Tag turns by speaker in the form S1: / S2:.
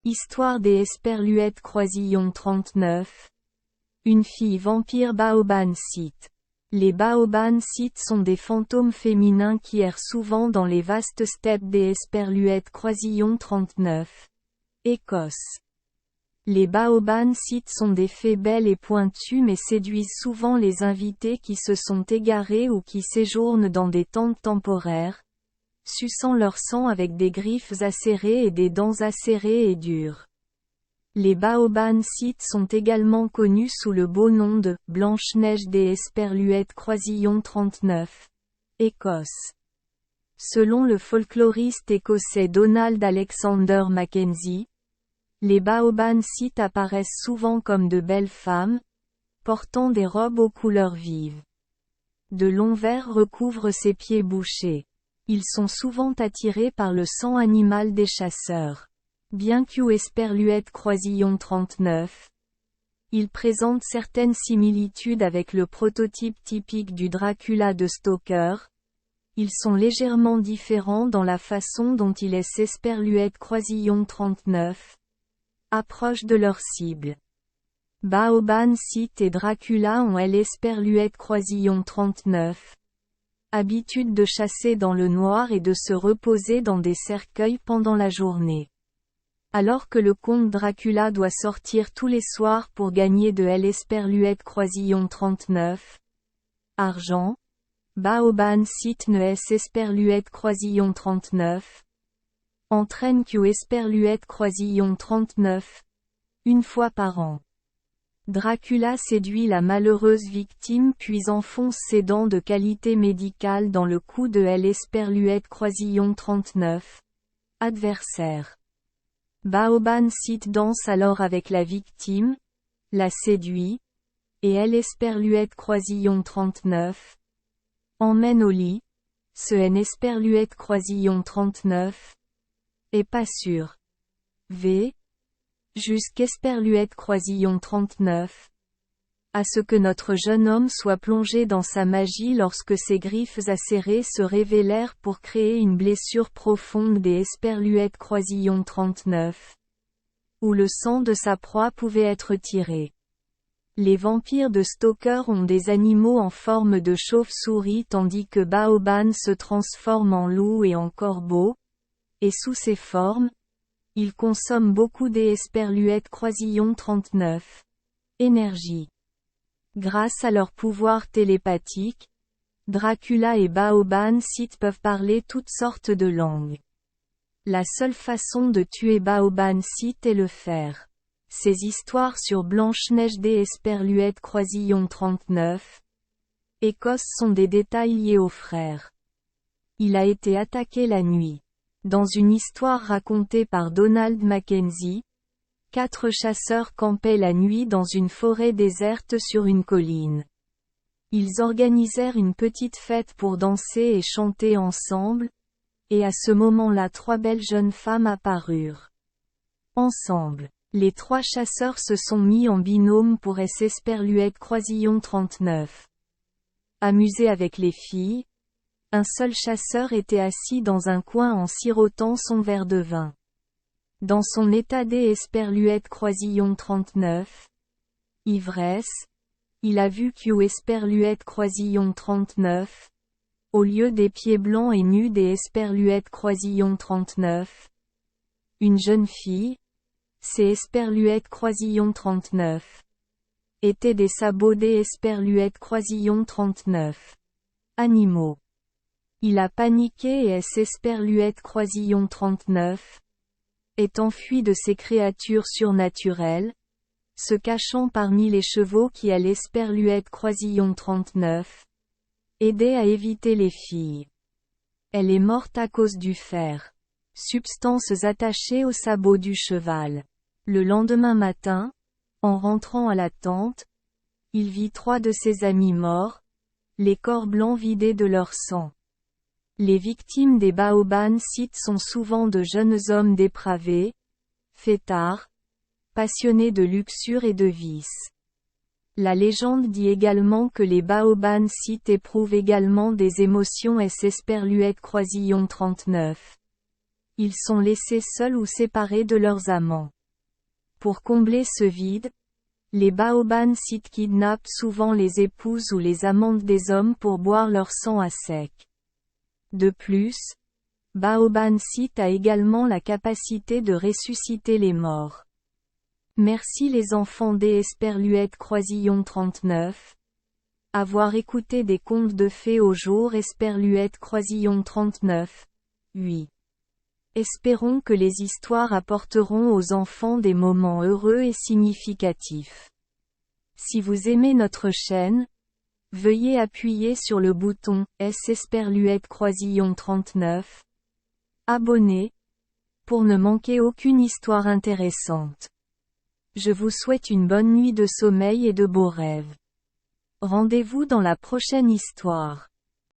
S1: Histoire des Esperluètes Croisillon 39. Une fille vampire Baoban Sith. Les Baoban Sith sont des fantômes féminins qui errent souvent dans les vastes steppes des Esperluètes Croisillon 39. Écosse. Les Baoban Sith sont des fées belles et pointues mais séduisent souvent les invités qui se sont égarés ou qui séjournent dans des tentes temporaires, suçant leur sang avec des griffes acérées et des dents acérées et dures. Les Baoban Sith sont également connus sous le beau nom de « Blanche-Neige des Esperluètes Croisillon 39. Écosse. Selon le folkloriste écossais Donald Alexander Mackenzie, les Baoban Sith apparaissent souvent comme de belles femmes, portant des robes aux couleurs vives. De longs vers recouvrent ses pieds bouchés. Ils sont souvent attirés par le sang animal des chasseurs. Bien qu'U Esperluète Croisillon 39, ils présentent certaines similitudes avec le prototype typique du Dracula de Stoker. Ils sont légèrement différents dans la façon dont ils Esperluète Croisillon 39 approchent de leur cible. Baoban Sith et Dracula ont Esperluète Croisillon 39. Habitude de chasser dans le noir et de se reposer dans des cercueils pendant la journée. Alors que le comte Dracula doit sortir tous les soirs pour gagner de Esperluète Croisillon 39. Argent. Baoban Sith ne Esperluète Croisillon 39. Entraîne qu'U Esperluète Croisillon 39. Une fois par an. Dracula séduit la malheureuse victime puis enfonce ses dents de qualité médicale dans le cou de Esperluète Croisillon 39. Adversaire. Baoban Sith danse alors avec la victime, la séduit, et Esperluète Croisillon 39. Emmène au lit, ce Esperluète Croisillon 39. Est pas sûr. V. Jusqu'Esperluète Croisillon 39. À ce que notre jeune homme soit plongé dans sa magie lorsque ses griffes acérées se révélèrent pour créer une blessure profonde des Esperluètes Croisillon 39. Où le sang de sa proie pouvait être tiré. Les vampires de Stoker ont des animaux en forme de chauve-souris tandis que Baoban se transforme en loup et en corbeau, et sous ces formes, ils consomment beaucoup Esperluètes Croisillon 39. Énergie. Grâce à leur pouvoir télépathique, Dracula et Baoban Sith peuvent parler toutes sortes de langues. La seule façon de tuer Baoban Sith est le faire. Ces histoires sur Blanche-Neige des Esperluètes Croisillon 39. Écosse sont des détails liés au frère. Il a été attaqué la nuit. Dans une histoire racontée par Donald Mackenzie, 4 chasseurs campaient la nuit dans une forêt déserte sur une colline. Ils organisèrent une petite fête pour danser et chanter ensemble, et à ce moment-là 3 belles jeunes femmes apparurent. Ensemble, les 3 chasseurs se sont mis en binôme pour Esperluète Croisillon 39. Amusés avec les filles, un seul chasseur était assis dans un coin en sirotant son verre de vin. Dans son état Esperluète Croisillon 39. Ivresse. Il a vu qu'U Esperluète Croisillon 39. Au lieu des pieds blancs et nus des Esperluètes Croisillon 39. Une jeune fille. Esperluète Croisillon 39. Étaient des sabots Esperluète Croisillon 39. Animaux. Il a paniqué et Esperluète Croisillon 39. Est enfui de ces créatures surnaturelles, se cachant parmi les chevaux qui Esperluète Croisillon 39. Aidaient à éviter les filles. Elle est morte à cause du fer. Substances attachées au sabot du cheval. Le lendemain matin, en rentrant à la tente, il vit 3 de ses amis morts, les corps blancs vidés de leur sang. Les victimes des Baoban Sith sont souvent de jeunes hommes dépravés, fêtards, passionnés de luxure et de vice. La légende dit également que les Baoban Sith éprouvent également des émotions Esperluète Croisillon 39. Ils sont laissés seuls ou séparés de leurs amants. Pour combler ce vide, les Baoban Sith kidnappent souvent les épouses ou les amantes des hommes pour boire leur sang à sec. De plus, Baoban Sith a également la capacité de ressusciter les morts. Merci les enfants d'Esperluette Croisillon 39. Avoir écouté des contes de fées au jour Esperluette Croisillon 39. 8. Espérons que les histoires apporteront aux enfants des moments heureux et significatifs. Si vous aimez notre chaîne, veuillez appuyer sur le bouton S Esperluette Croisillon 39. Abonner, pour ne manquer aucune histoire intéressante. Je vous souhaite une bonne nuit de sommeil et de beaux rêves. Rendez-vous dans la prochaine histoire.